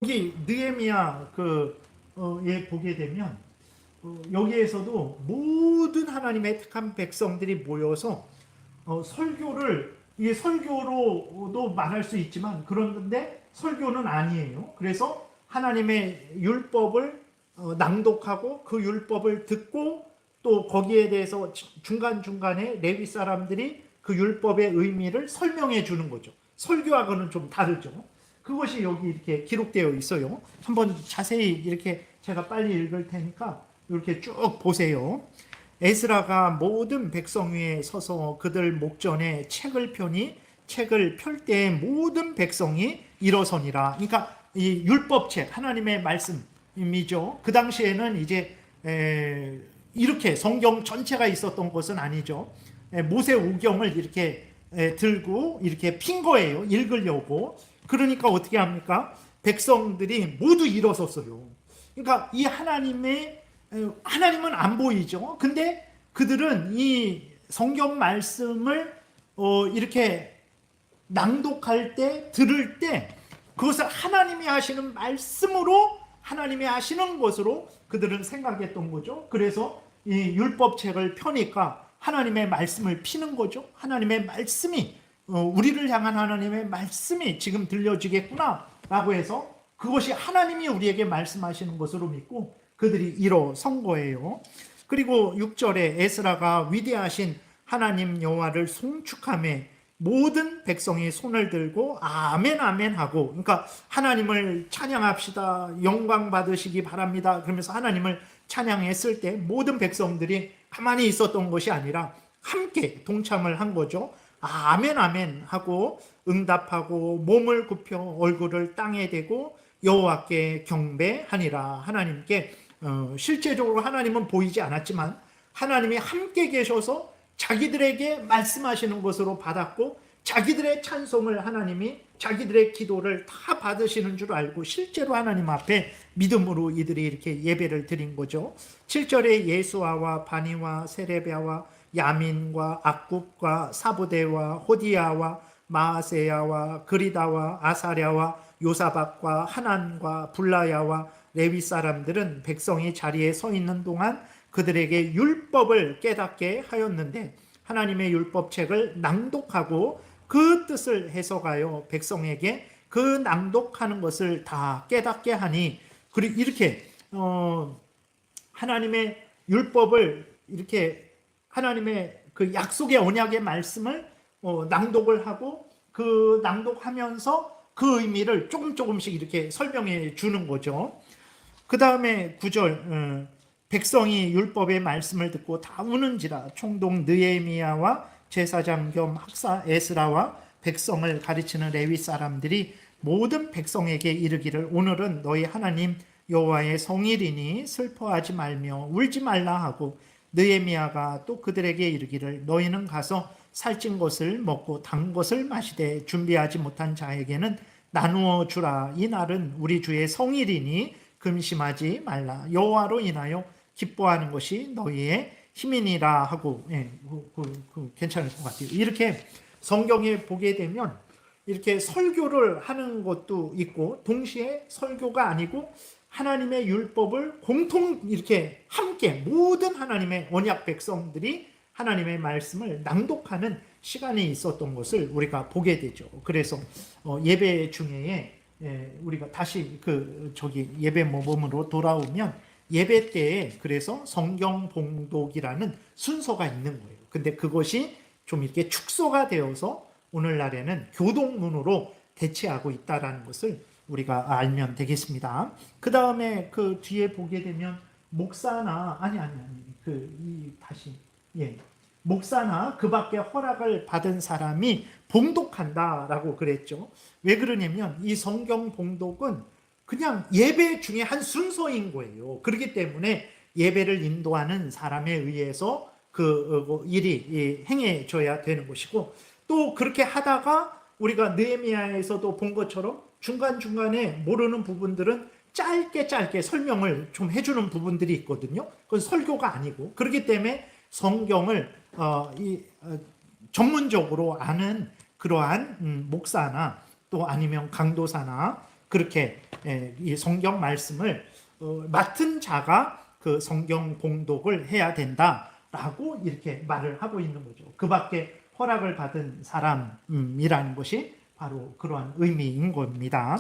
여기 느헤미야 에 보게 되면 여기에서도 모든 하나님의 택한 백성들이 모여서 설교를, 이게 설교로도 말할 수 있지만 그런데 설교는 아니에요. 그래서 하나님의 율법을 낭독하고 그 율법을 듣고 또 거기에 대해서 중간중간에 레위 사람들이 그 율법의 의미를 설명해 주는 거죠. 설교하고는 좀 다르죠. 그것이 여기 이렇게 기록되어 있어요. 한번 자세히 이렇게 제가 빨리 읽을 테니까 이렇게 쭉 보세요. 에스라가 모든 백성 위에 서서 그들 목전에 책을 펴니 책을 펼 때에 모든 백성이 일어서니라. 그러니까 이 율법책, 하나님의 말씀이죠. 그 당시에는 이제 이렇게 성경 전체가 있었던 것은 아니죠. 모세 우경을 이렇게 들고 이렇게 핀 거예요. 읽으려고. 그러니까 어떻게 합니까? 백성들이 모두 일어섰어요. 그러니까 이 하나님은 안 보이죠. 근데 그들은 이 성경 말씀을 이렇게 낭독할 때, 들을 때 그것을 하나님이 하시는 말씀으로, 하나님이 하시는 것으로 그들은 생각했던 거죠. 그래서 이 율법책을 펴니까 하나님의 말씀을 피는 거죠. 하나님의 말씀이, 우리를 향한 하나님의 말씀이 지금 들려지겠구나 라고 해서 그것이 하나님이 우리에게 말씀하시는 것으로 믿고 그들이 일어선 거예요. 그리고 6절에 에스라가 위대하신 하나님 여호와를 송축하며 모든 백성이 손을 들고 아멘 아멘 하고, 그러니까 하나님을 찬양합시다, 영광 받으시기 바랍니다 그러면서 하나님을 찬양했을 때 모든 백성들이 가만히 있었던 것이 아니라 함께 동참을 한 거죠. 아멘 아멘 하고 응답하고 몸을 굽혀 얼굴을 땅에 대고 여호와께 경배하니라. 하나님께 실제적으로 하나님은 보이지 않았지만 하나님이 함께 계셔서 자기들에게 말씀하시는 것으로 받았고 자기들의 찬송을 하나님이 자기들의 기도를 다 받으시는 줄 알고 실제로 하나님 앞에 믿음으로 이들이 이렇게 예배를 드린 거죠. 7절에 예수아와 바니와 세레비아와 야민과 악굽과 사부대와 호디야와 마아세야와 그리다와 아사랴와 요사박과 하난과 불라야와 레위 사람들은 백성이 자리에 서 있는 동안 그들에게 율법을 깨닫게 하였는데 하나님의 율법책을 낭독하고 그 뜻을 해석하여 백성에게 그 낭독하는 것을 다 깨닫게 하니, 그리고 이렇게 하나님의 율법을 이렇게 하나님의 그 약속의 언약의 말씀을 낭독을 하고 그 낭독하면서 그 의미를 조금씩 이렇게 설명해 주는 거죠. 그 다음에 9절, 백성이 율법의 말씀을 듣고 다 우는지라. 총독 느헤미야와 제사장 겸 학사 에스라와 백성을 가르치는 레위 사람들이 모든 백성에게 이르기를 오늘은 너희 하나님 여호와의 성일이니 슬퍼하지 말며 울지 말라 하고, 느헤미야가 또 그들에게 이르기를 너희는 가서 살찐 것을 먹고 단 것을 마시되 준비하지 못한 자에게는 나누어 주라. 이 날은 우리 주의 성일이니 금심하지 말라. 여호와로 인하여 기뻐하는 것이 너희의 힘이니라 하고, 괜찮을 것 같아요. 이렇게 성경에 보게 되면 이렇게 설교를 하는 것도 있고 동시에 설교가 아니고 하나님의 율법을 공통 이렇게 함께 모든 하나님의 언약 백성들이 하나님의 말씀을 낭독하는 시간이 있었던 것을 우리가 보게 되죠. 그래서 예배 중에 우리가 다시 예배 모범으로 돌아오면 예배 때에 그래서 성경 봉독이라는 순서가 있는 거예요. 근데 그것이 좀 이렇게 축소가 되어서 오늘날에는 교동문으로 대체하고 있다라는 것을 우리가 알면 되겠습니다. 그 다음에 그 뒤에 보게 되면 목사나 목사나 그 밖에 허락을 받은 사람이 봉독한다라고 그랬죠. 왜 그러냐면 이 성경 봉독은 그냥 예배 중에 한 순서인 거예요. 그렇기 때문에 예배를 인도하는 사람에 의해서 그 일이 행해져야 되는 것이고, 또 그렇게 하다가 우리가 느헤미야에서도 본 것처럼 중간중간에 모르는 부분들은 짧게 설명을 좀 해주는 부분들이 있거든요. 그건 설교가 아니고, 그렇기 때문에 성경을 전문적으로 아는 그러한 목사나 또 아니면 강도사나 그렇게 이 성경 말씀을 맡은 자가 그 성경 봉독을 해야 된다라고 이렇게 말을 하고 있는 거죠. 그 밖에 허락을 받은 사람이라는 것이 바로 그러한 의미인 겁니다.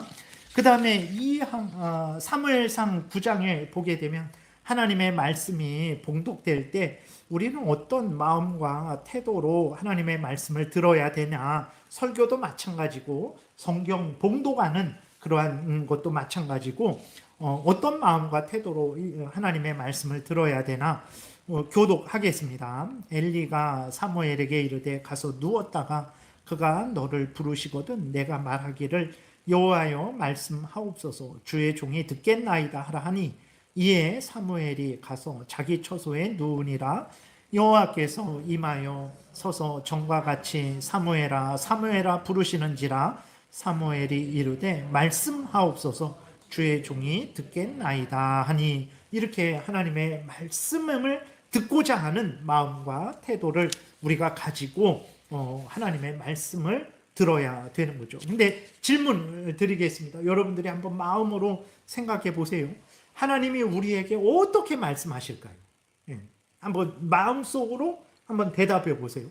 그 다음에 이 사무엘상 9장에 보게 되면 하나님의 말씀이 봉독될 때 우리는 어떤 마음과 태도로 하나님의 말씀을 들어야 되냐. 설교도 마찬가지고 성경 봉독하는 그러한 것도 마찬가지고 어떤 마음과 태도로 하나님의 말씀을 들어야 되나 교독하겠습니다. 엘리가 사무엘에게 이르되 가서 누웠다가 그가 너를 부르시거든 내가 말하기를 여호와여 말씀하옵소서 주의 종이 듣겠나이다 하라 하니 이에 사무엘이 가서 자기 처소에 누우니라. 여호와께서 임하여 서서 전과 같이 사무엘아 사무엘아 부르시는지라. 사무엘이 이르되 말씀하옵소서 주의 종이 듣겠나이다 하니 이렇게 하나님의 말씀을 듣고자 하는 마음과 태도를 우리가 가지고 하나님의 말씀을 들어야 되는 거죠. 근데 질문 드리겠습니다. 여러분들이 한번 마음으로 생각해 보세요. 하나님이 우리에게 어떻게 말씀하실까요? 한번 마음속으로 한번 대답해 보세요.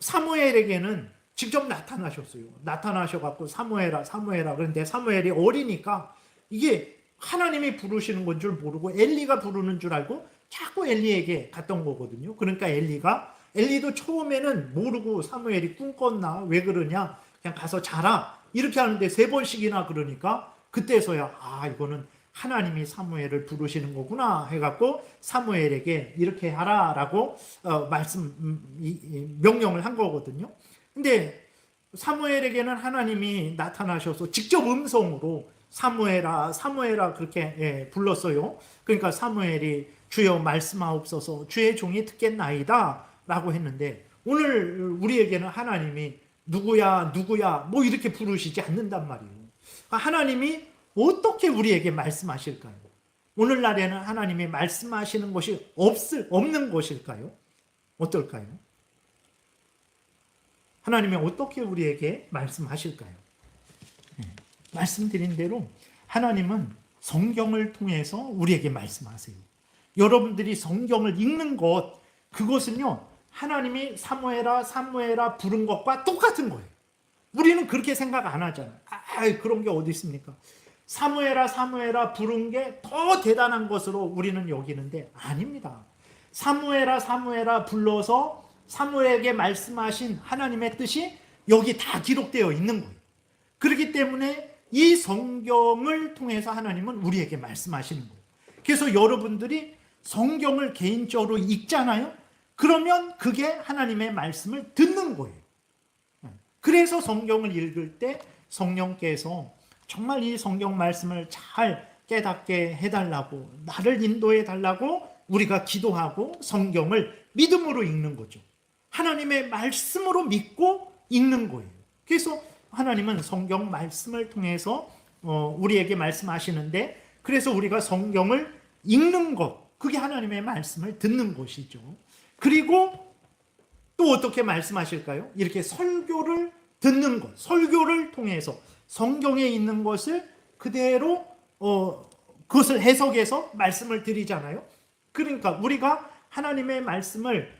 사무엘에게는 직접 나타나셨어요. 나타나셔갖고 사무엘아 사무엘아 그런데 사무엘이 어리니까 이게 하나님이 부르시는 건 줄 모르고 엘리가 부르는 줄 알고 자꾸 엘리에게 갔던 거거든요. 그러니까 엘리도 처음에는 모르고 사무엘이 꿈꿨나 왜 그러냐 그냥 가서 자라 이렇게 하는데 3번씩이나 그러니까 그때서야 이거는 하나님이 사무엘을 부르시는 거구나 해갖고 사무엘에게 이렇게 하라라고 명령을 한 거거든요. 근데 사무엘에게는 하나님이 나타나셔서 직접 음성으로 사무엘아 사무엘아 그렇게 불렀어요. 그러니까 사무엘이 주여 말씀하옵소서 주의 종이 듣겠나이다 라고 했는데 오늘 우리에게는 하나님이 누구야 뭐 이렇게 부르시지 않는단 말이에요. 하나님이 어떻게 우리에게 말씀하실까요? 오늘날에는 하나님이 말씀하시는 것이 없는 것일까요? 어떨까요? 하나님이 어떻게 우리에게 말씀하실까요? 말씀드린 대로 하나님은 성경을 통해서 우리에게 말씀하세요. 여러분들이 성경을 읽는 것 그것은요 하나님이 사무엘아 부른 것과 똑같은 거예요. 우리는 그렇게 생각 안 하잖아요. 그런 게 어디 있습니까? 사무엘아 부른 게 더 대단한 것으로 우리는 여기는데 아닙니다. 사무엘아 불러서 사무엘에게 말씀하신 하나님의 뜻이 여기 다 기록되어 있는 거예요. 그렇기 때문에 이 성경을 통해서 하나님은 우리에게 말씀하시는 거예요. 그래서 여러분들이 성경을 개인적으로 읽잖아요. 그러면 그게 하나님의 말씀을 듣는 거예요. 그래서 성경을 읽을 때 성령께서 정말 이 성경 말씀을 잘 깨닫게 해달라고 나를 인도해 달라고 우리가 기도하고 성경을 믿음으로 읽는 거죠. 하나님의 말씀으로 믿고 읽는 거예요. 그래서 하나님은 성경 말씀을 통해서 우리에게 말씀하시는데 그래서 우리가 성경을 읽는 것 그게 하나님의 말씀을 듣는 것이죠. 그리고 또 어떻게 말씀하실까요? 이렇게 설교를 듣는 것, 설교를 통해서 성경에 있는 것을 그대로 그것을 해석해서 말씀을 드리잖아요. 그러니까 우리가 하나님의 말씀을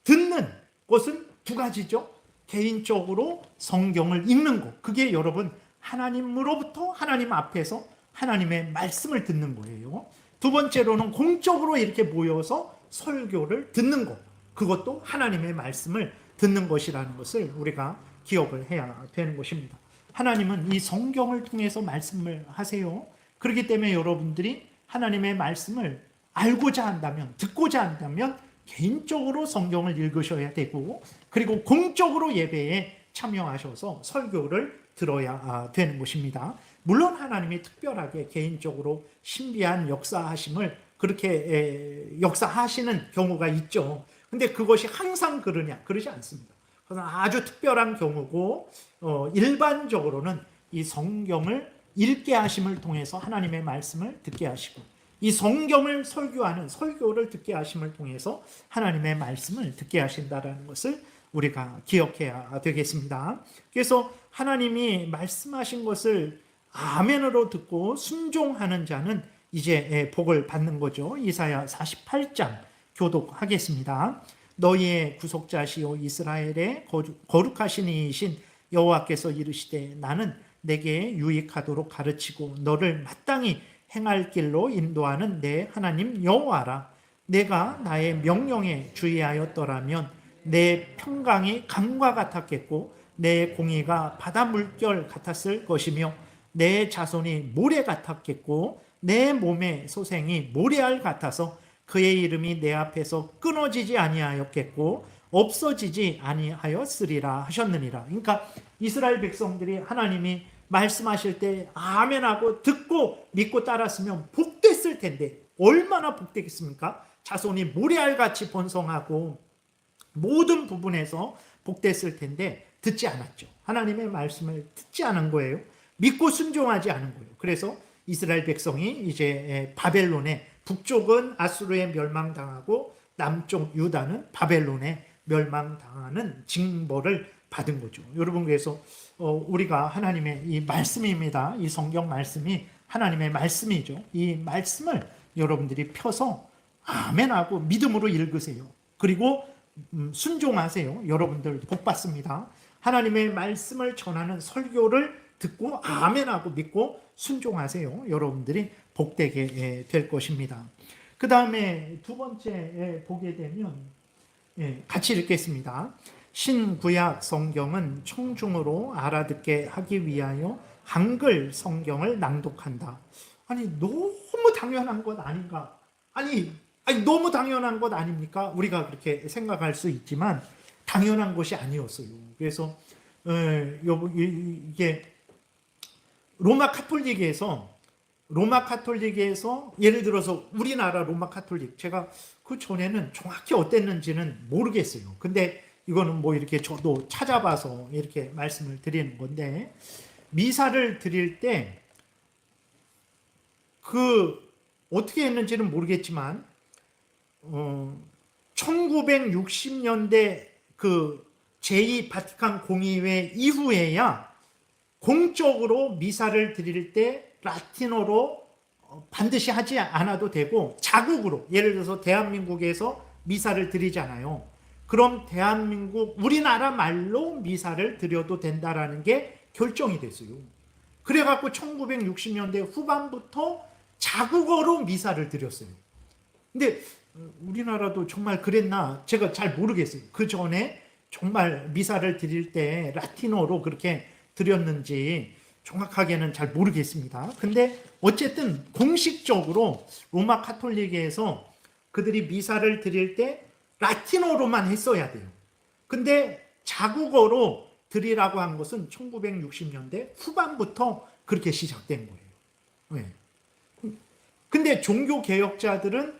듣는 것은 두 가지죠. 개인적으로 성경을 읽는 것, 그게 여러분 하나님으로부터 하나님 앞에서 하나님의 말씀을 듣는 거예요. 두 번째로는 공적으로 이렇게 모여서 설교를 듣는 것, 그것도 하나님의 말씀을 듣는 것이라는 것을 우리가 기억을 해야 되는 것입니다. 하나님은 이 성경을 통해서 말씀을 하세요. 그렇기 때문에 여러분들이 하나님의 말씀을 알고자 한다면, 듣고자 한다면 개인적으로 성경을 읽으셔야 되고, 그리고 공적으로 예배에 참여하셔서 설교를 들어야 되는 것입니다. 물론 하나님이 특별하게 개인적으로 신비한 역사하심을 그렇게 역사하시는 경우가 있죠. 근데 그것이 항상 그러냐? 그러지 않습니다. 그것은 아주 특별한 경우고 일반적으로는 이 성경을 읽게 하심을 통해서 하나님의 말씀을 듣게 하시고 이 성경을 설교하는 설교를 듣게 하심을 통해서 하나님의 말씀을 듣게 하신다라는 것을 우리가 기억해야 되겠습니다. 그래서 하나님이 말씀하신 것을 아멘으로 듣고 순종하는 자는 이제 복을 받는 거죠. 이사야 48장 교독하겠습니다. 너희의 구속자시오 이스라엘의 거룩하신 이이신 여호와께서 이르시되 나는 내게 유익하도록 가르치고 너를 마땅히 행할 길로 인도하는 내 하나님 여호와라. 내가 나의 명령에 주의하였더라면 내 평강이 강과 같았겠고 내 공의가 바다 물결 같았을 것이며 내 자손이 모래 같았겠고 내 몸의 소생이 모래알 같아서 그의 이름이 내 앞에서 끊어지지 아니하였겠고 없어지지 아니하였으리라 하셨느니라. 그러니까 이스라엘 백성들이 하나님이 말씀하실 때 아멘하고 듣고 믿고 따랐으면 복됐을 텐데 얼마나 복되겠습니까? 자손이 모래알같이 번성하고 모든 부분에서 복됐을 텐데 듣지 않았죠. 하나님의 말씀을 듣지 않은 거예요. 믿고 순종하지 않은 거예요. 그래서 이스라엘 백성이 이제 바벨론에, 북쪽은 아수르에 멸망당하고 남쪽 유다는 바벨론에 멸망당하는 징벌을 받은 거죠. 여러분, 그래서 우리가 하나님의 이 말씀입니다. 이 성경 말씀이 하나님의 말씀이죠. 이 말씀을 여러분들이 펴서 아멘하고 믿음으로 읽으세요. 그리고 순종하세요. 여러분들 복 받습니다. 하나님의 말씀을 전하는 설교를 듣고 아멘하고 믿고 순종하세요. 여러분들이 복되게 될 것입니다. 그 다음에 두 번째 보게 되면 같이 읽겠습니다. 신구약 성경은 청중으로 알아듣게 하기 위하여 한글 성경을 낭독한다. 아니 너무 당연한 것 아닌가? 아니 너무 당연한 것 아닙니까? 우리가 그렇게 생각할 수 있지만 당연한 것이 아니었어요. 그래서 이게 로마 카톨릭에서 예를 들어서 우리나라 로마 카톨릭, 제가 그 전에는 정확히 어땠는지는 모르겠어요. 근데 이거는 뭐 이렇게 저도 찾아봐서 이렇게 말씀을 드리는 건데, 미사를 드릴 때 어떻게 했는지는 모르겠지만 1960년대 제2 바티칸 공의회 이후에야 공적으로 미사를 드릴 때 라틴어로 반드시 하지 않아도 되고 자국으로, 예를 들어서 대한민국에서 미사를 드리잖아요. 그럼 우리나라 말로 미사를 드려도 된다라는 게 결정이 됐어요. 그래갖고 1960년대 후반부터 자국어로 미사를 드렸어요. 근데 우리나라도 정말 그랬나 제가 잘 모르겠어요. 그 전에 정말 미사를 드릴 때 라틴어로 그렇게 드렸는지 정확하게는 잘 모르겠습니다. 근데 어쨌든 공식적으로 로마 카톨릭에서 그들이 미사를 드릴 때 라틴어로만 했어야 돼요. 근데 자국어로 드리라고 한 것은 1960년대 후반부터 그렇게 시작된 거예요. 네. 근데 종교 개혁자들은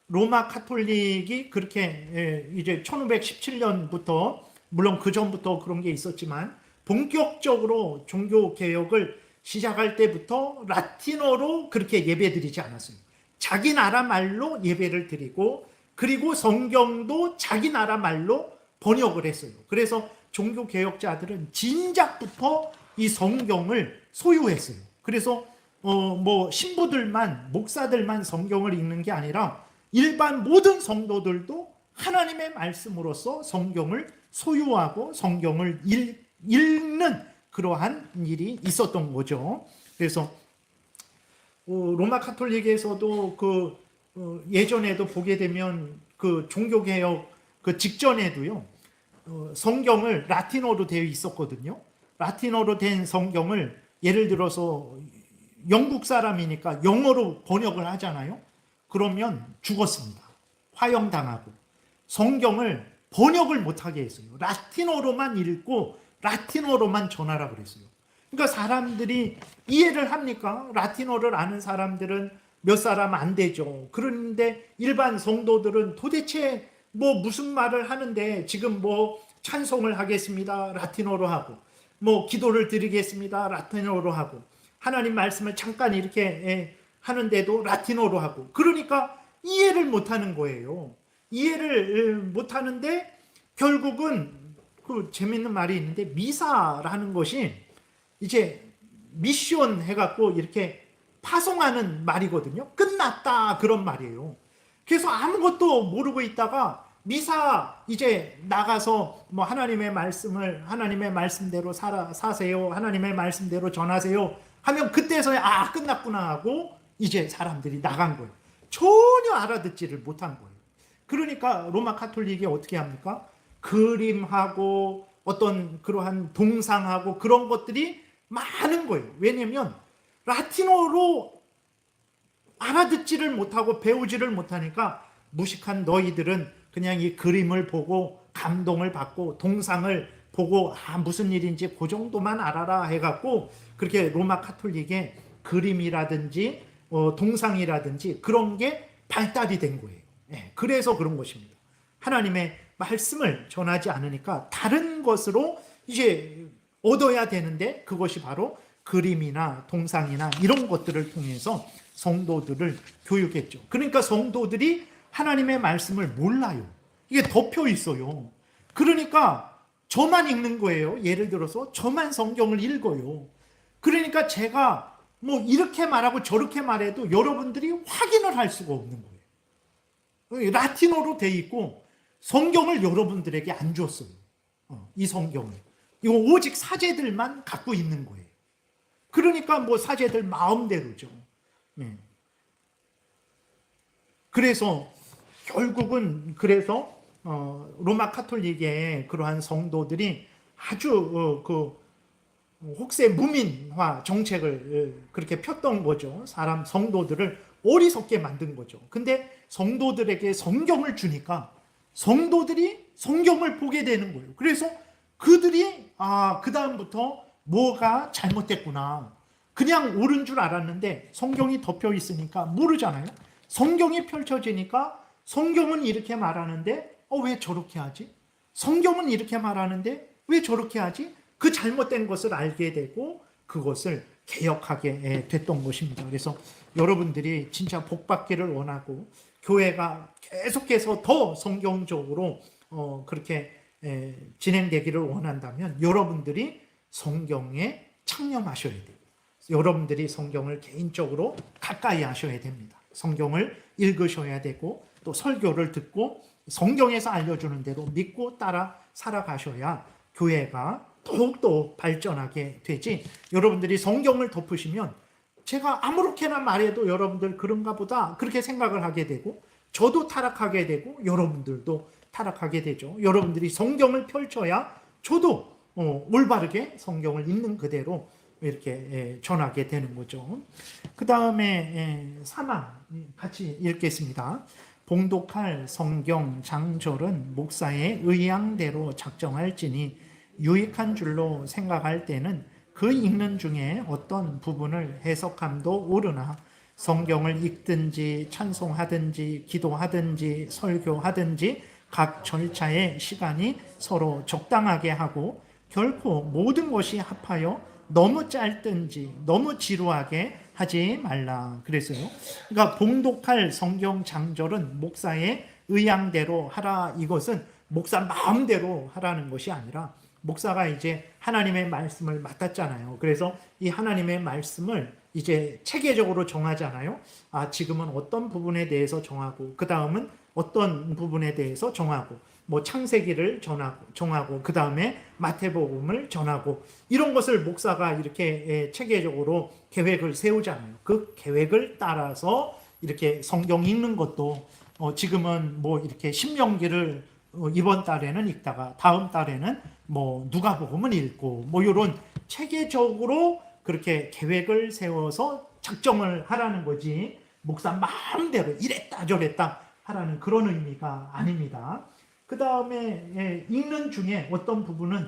로마 카톨릭이 그렇게 이제 1517년부터, 물론 그 전부터 그런 게 있었지만 본격적으로 종교 개혁을 시작할 때부터 라틴어로 그렇게 예배드리지 않았어요. 자기 나라 말로 예배를 드리고, 그리고 성경도 자기 나라 말로 번역을 했어요. 그래서 종교 개혁자들은 진작부터 이 성경을 소유했어요. 그래서 뭐 신부들만, 목사들만 성경을 읽는 게 아니라 일반 모든 성도들도 하나님의 말씀으로서 성경을 소유하고 성경을 읽는 그러한 일이 있었던 거죠. 그래서 로마 카톨릭에서도 예전에도 보게 되면 종교개혁 직전에도요, 성경을 라틴어로 되어 있었거든요. 라틴어로 된 성경을 예를 들어서 영국 사람이니까 영어로 번역을 하잖아요. 그러면 죽었습니다. 화형당하고. 성경을 번역을 못하게 했어요. 라틴어로만 읽고 라틴어로만 전하라 그랬어요. 그러니까 사람들이 이해를 합니까? 라틴어를 아는 사람들은 몇 사람 안 되죠. 그런데 일반 성도들은 도대체 뭐 무슨 말을 하는데, 지금 뭐 찬송을 하겠습니다, 라틴어로 하고, 뭐 기도를 드리겠습니다, 라틴어로 하고, 하나님 말씀을 잠깐 이렇게 하는데도 라틴어로 하고, 그러니까 이해를 못하는 거예요. 이해를 못하는데 결국은 그 재밌는 말이 있는데 미사라는 것이 이제 미션 해갖고 이렇게 파송하는 말이거든요. 끝났다 그런 말이에요. 그래서 아무것도 모르고 있다가 미사 이제 나가서 뭐 하나님의 말씀대로 사세요. 하나님의 말씀대로 전하세요. 하면 그때서야 끝났구나 하고 이제 사람들이 나간 거예요. 전혀 알아듣지를 못한 거예요. 그러니까 로마 카톨릭이 어떻게 합니까? 그림하고 어떤 그러한 동상하고 그런 것들이 많은 거예요. 왜냐면 라틴어로 알아듣지를 못하고 배우지를 못하니까 무식한 너희들은 그냥 이 그림을 보고 감동을 받고 동상을 보고 무슨 일인지 그 정도만 알아라 해갖고 그렇게 로마 카톨릭의 그림이라든지 동상이라든지 그런 게 발달이 된 거예요. 그래서 그런 것입니다. 하나님의 말씀을 전하지 않으니까 다른 것으로 이제 얻어야 되는데 그것이 바로 그림이나 동상이나 이런 것들을 통해서 성도들을 교육했죠. 그러니까 성도들이 하나님의 말씀을 몰라요. 이게 덮여 있어요. 그러니까 저만 읽는 거예요. 예를 들어서 저만 성경을 읽어요. 그러니까 제가 뭐 이렇게 말하고 저렇게 말해도 여러분들이 확인을 할 수가 없는 거예요. 라틴어로 돼 있고 성경을 여러분들에게 안 줬어요. 이 성경을. 이거 오직 사제들만 갖고 있는 거예요. 그러니까 뭐 사제들 마음대로죠. 그래서 결국은 로마 카톨릭의 그러한 성도들이 아주 혹세 무민화 정책을 그렇게 폈던 거죠. 성도들을 어리석게 만든 거죠. 근데 성도들에게 성경을 주니까 성도들이 성경을 보게 되는 거예요. 그래서 그들이 그다음부터 뭐가 잘못됐구나. 그냥 옳은 줄 알았는데 성경이 덮여 있으니까 모르잖아요. 성경이 펼쳐지니까 성경은 이렇게 말하는데 왜 저렇게 하지? 성경은 이렇게 말하는데 왜 저렇게 하지? 그 잘못된 것을 알게 되고 그것을 개혁하게 됐던 것입니다. 그래서 여러분들이 진짜 복받기를 원하고 교회가 계속해서 더 성경적으로 그렇게 진행되기를 원한다면 여러분들이 성경에 창념하셔야 돼요. 여러분들이 성경을 개인적으로 가까이 하셔야 됩니다. 성경을 읽으셔야 되고 또 설교를 듣고 성경에서 알려주는 대로 믿고 따라 살아가셔야 교회가 더욱더 발전하게 되지. 여러분들이 성경을 덮으시면 제가 아무렇게나 말해도 여러분들 그런가 보다 그렇게 생각을 하게 되고 저도 타락하게 되고 여러분들도 타락하게 되죠. 여러분들이 성경을 펼쳐야 저도 올바르게 성경을 있는 그대로 이렇게 전하게 되는 거죠. 그 다음에 3항 같이 읽겠습니다. 봉독할 성경 장절은 목사의 의향대로 작정할지니 유익한 줄로 생각할 때는 그 읽는 중에 어떤 부분을 해석함도 옳으나 성경을 읽든지 찬송하든지 기도하든지 설교하든지 각 절차의 시간이 서로 적당하게 하고 결코 모든 것이 합하여 너무 짧든지 너무 지루하게 하지 말라 그랬어요. 그러니까 봉독할 성경 장절은 목사의 의향대로 하라. 이것은 목사 마음대로 하라는 것이 아니라 목사가 이제 하나님의 말씀을 맡았잖아요. 그래서 이 하나님의 말씀을 이제 체계적으로 정하잖아요. 지금은 어떤 부분에 대해서 정하고 그 다음은 어떤 부분에 대해서 정하고 뭐 창세기를 정하고 그 다음에 마태복음을 전하고 이런 것을 목사가 이렇게 체계적으로 계획을 세우잖아요. 그 계획을 따라서 이렇게 성경 읽는 것도 지금은 뭐 이렇게 신명기를 이번 달에는 읽다가 다음 달에는 뭐 누가복음을 읽고 뭐 이런 체계적으로 그렇게 계획을 세워서 작정을 하라는 거지 목사 마음대로 이랬다 저랬다 하라는 그런 의미가 아닙니다. 그 다음에 읽는 중에 어떤 부분은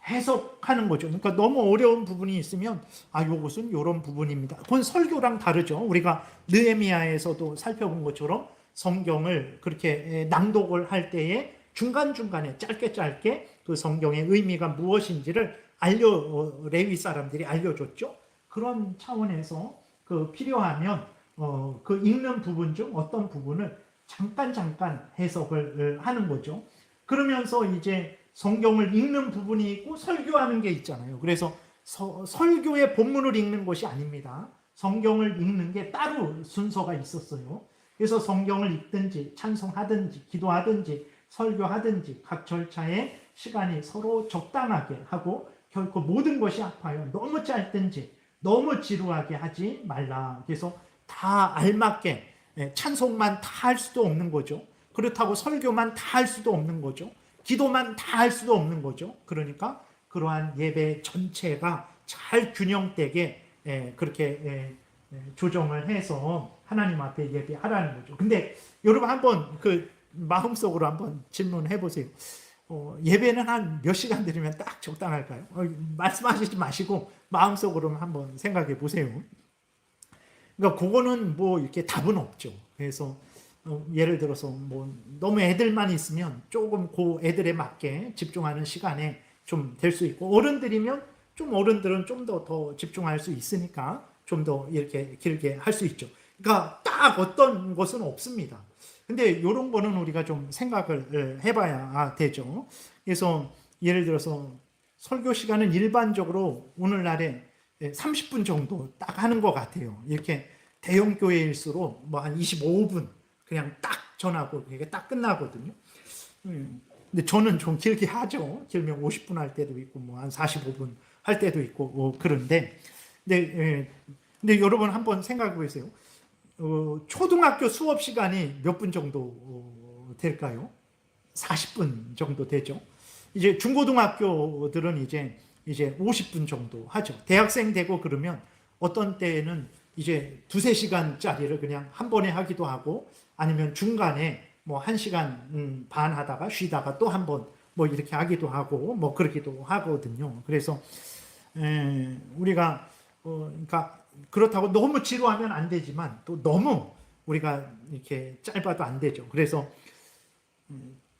해석하는 거죠. 그러니까 너무 어려운 부분이 있으면 요것은 이런 부분입니다. 그건 설교랑 다르죠. 우리가 느헤미야에서도 살펴본 것처럼 성경을 그렇게 낭독을 할 때에 중간중간에 짧게 그 성경의 의미가 무엇인지를 레위 사람들이 알려줬죠. 그런 차원에서 필요하면 그 읽는 부분 중 어떤 부분을 잠깐 해석을 하는 거죠. 그러면서 이제 성경을 읽는 부분이 있고 설교하는 게 있잖아요. 그래서 설교의 본문을 읽는 것이 아닙니다. 성경을 읽는 게 따로 순서가 있었어요. 그래서 성경을 읽든지 찬송하든지 기도하든지 설교하든지 각 절차에 시간이 서로 적당하게 하고 결코 모든 것이 아파요. 너무 짧든지 너무 지루하게 하지 말라. 그래서 다 알맞게 찬송만 다 할 수도 없는 거죠. 그렇다고 설교만 다 할 수도 없는 거죠. 기도만 다 할 수도 없는 거죠. 그러니까 그러한 예배 전체가 잘 균형되게 그렇게 조정을 해서 하나님 앞에 예배하라는 거죠. 근데 여러분 한번 그 마음속으로 한번 질문해 보세요. 예배는 한 몇 시간 드리면 딱 적당할까요? 말씀하시지 마시고 마음속으로 한번 생각해 보세요. 그러니까 그거는 뭐 이렇게 답은 없죠. 그래서 예를 들어서 뭐 너무 애들만 있으면 조금 그 애들에 맞게 집중하는 시간에 좀 될 수 있고, 어른들이면 좀 어른들은 좀 더 집중할 수 있으니까 좀 더 이렇게 길게 할 수 있죠. 그러니까 딱 어떤 것은 없습니다. 근데 이런 거는 우리가 좀 생각을 해봐야 되죠. 그래서 예를 들어서 설교 시간은 일반적으로 오늘날에 30분 정도 딱 하는 것 같아요. 이렇게 대형 교회일수록 뭐 한 25분 그냥 딱 전하고 이게 딱 끝나거든요. 근데 저는 좀 길게 하죠. 길면 50분 할 때도 있고 뭐 한 45분 할 때도 있고 그런데 근데 여러분 한번 생각해 보세요. 초등학교 수업 시간이 몇 분 정도 될까요? 40분 정도 되죠. 이제 중고등학교들은 이제 50분 정도 하죠. 대학생 되고 그러면 어떤 때에는 이제 2~3시간짜리를 그냥 한 번에 하기도 하고, 아니면 중간에 뭐 1시간 반 하다가 쉬다가 또 한 번 뭐 이렇게 하기도 하고 뭐 그러기도 하거든요. 그래서 우리가 그러니까 그렇다고 너무 지루하면 안 되지만 또 너무 우리가 이렇게 짧아도 안 되죠. 그래서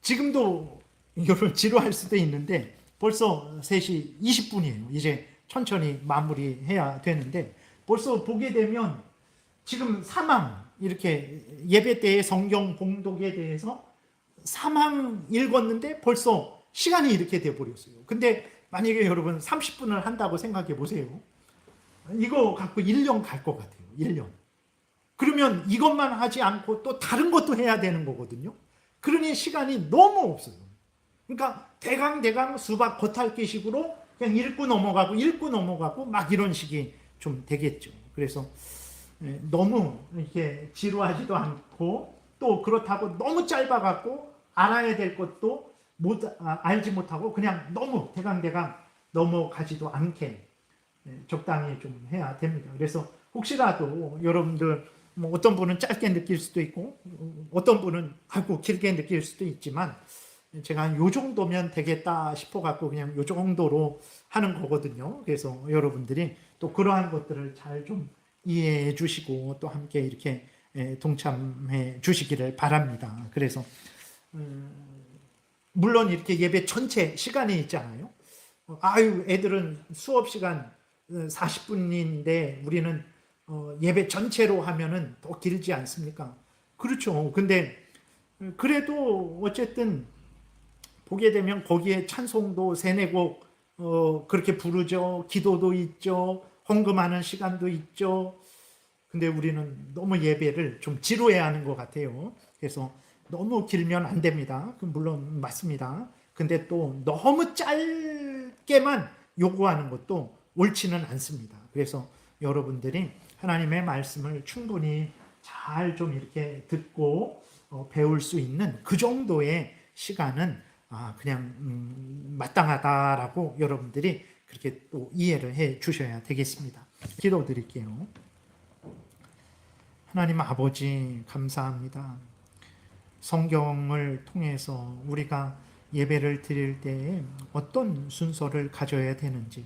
지금도 여러분 지루할 수도 있는데 벌써 3시 20분이에요. 이제 천천히 마무리해야 되는데 벌써 보게 되면 지금 사망, 이렇게 예배 때의 성경 봉독에 대해서 사망 읽었는데 벌써 시간이 이렇게 돼버렸어요. 근데 만약에 여러분 30분을 한다고 생각해 보세요. 이거 갖고 1년 갈 것 같아요. 1년. 그러면 이것만 하지 않고 또 다른 것도 해야 되는 거거든요. 그러니 시간이 너무 없어요. 그러니까 대강 수박 겉핥기식으로 그냥 읽고 넘어가고 막 이런 식이 좀 되겠죠. 그래서 너무 이렇게 지루하지도 않고 또 그렇다고 너무 짧아갖고 알아야 될 것도 알지 못하고 그냥 너무 대강 넘어가지도 않게 적당히 좀 해야 됩니다. 그래서 혹시라도 여러분들 뭐 어떤 분은 짧게 느낄 수도 있고 어떤 분은 아이고 길게 느낄 수도 있지만 제가 한 요 정도면 되겠다 싶어 갖고 그냥 요 정도로 하는 거거든요. 그래서 여러분들이 또 그러한 것들을 잘 좀 이해해 주시고 또 함께 이렇게 동참해 주시기를 바랍니다. 그래서 물론 이렇게 예배 전체 시간이 있잖아요. 아유, 애들은 수업 시간 40분인데 우리는 예배 전체로 하면은 더 길지 않습니까? 그렇죠. 근데 그래도 어쨌든 보게 되면 거기에 찬송도 3~4곡 그렇게 부르죠. 기도도 있죠. 헌금하는 시간도 있죠. 근데 우리는 너무 예배를 좀 지루해 하는 것 같아요. 그래서 너무 길면 안 됩니다. 물론 맞습니다. 근데 또 너무 짧게만 요구하는 것도 옳지는 않습니다. 그래서 여러분들이 하나님의 말씀을 충분히 잘 좀 이렇게 듣고 배울 수 있는 그 정도의 시간은 그냥 마땅하다라고 여러분들이 그렇게 또 이해를 해 주셔야 되겠습니다. 기도드릴게요. 하나님 아버지 감사합니다. 성경을 통해서 우리가 예배를 드릴 때에 어떤 순서를 가져야 되는지,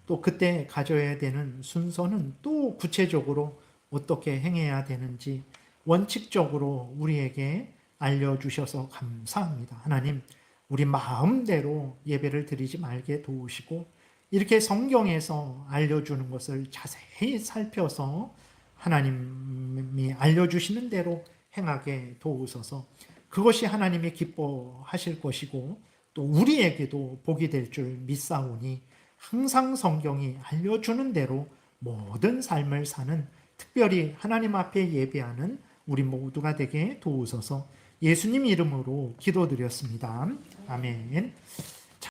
또 그때 가져야 되는 순서는 또 구체적으로 어떻게 행해야 되는지 원칙적으로 우리에게 알려주셔서 감사합니다. 하나님, 우리 마음대로 예배를 드리지 말게 도우시고 이렇게 성경에서 알려주는 것을 자세히 살펴서 하나님이 알려주시는 대로 행하게 도우소서. 그것이 하나님이 기뻐하실 것이고 또 우리에게도 복이 될 줄 믿사오니 항상 성경이 알려주는 대로 모든 삶을 사는, 특별히 하나님 앞에 예배하는 우리 모두가 되게 도우소서. 예수님 이름으로 기도드렸습니다. 아멘.